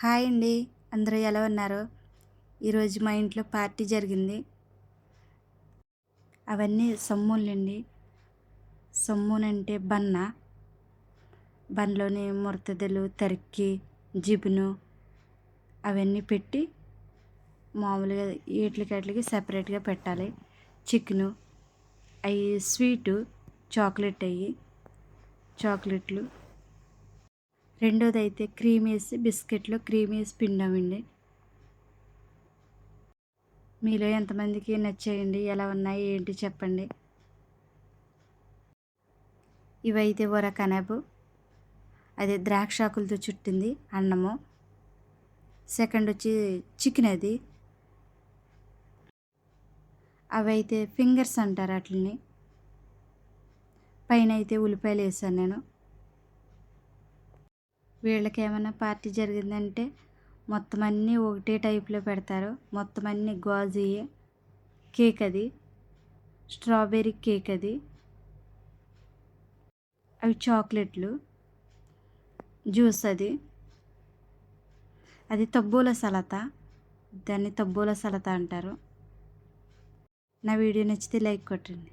Hi అండి. అందరూ ఎలా ఉన్నారు? ఈరోజు మా ఇంట్లో పార్టీ జరిగింది. అవన్నీ సొమ్ములండి. సొమ్మునంటే బన్లోని మురతదలు, తరికి, జిబును అవన్నీ పెట్టి మామూలుగా వీటికి సపరేట్గా పెట్టాలి. చికెను అవి స్వీటు చాక్లెట్లు. రెండోదైతే క్రీమ్ వేసి బిస్కెట్లో క్రీమ్ వేసి పిండామండి. మీలో ఎంతమందికి నచ్చాయండి? ఎలా ఉన్నాయి ఏంటి చెప్పండి. ఇవైతే కనాబు, అది ద్రాక్షాకులతో చుట్టింది అన్నము. సెకండ్ వచ్చి చికెన్, అది అవైతే ఫింగర్స్ అంటారు వాటిని. పైన అయితే ఉల్లిపాయలు వేసాను నేను. వీళ్ళకి ఏమైనా పార్టీ జరిగిందంటే మొత్తం అన్నీ ఒకటే టైప్లో పెడతారు. మొత్తం అన్నీ గాజుయే. కేక్, అది స్ట్రాబెర్రీ కేక్, అవి చాక్లెట్లు, జ్యూస్, అది తబ్బోల సలత. దాన్ని తబ్బోల సలత అంటారు. నా వీడియో నచ్చితే లైక్ కొట్టండి.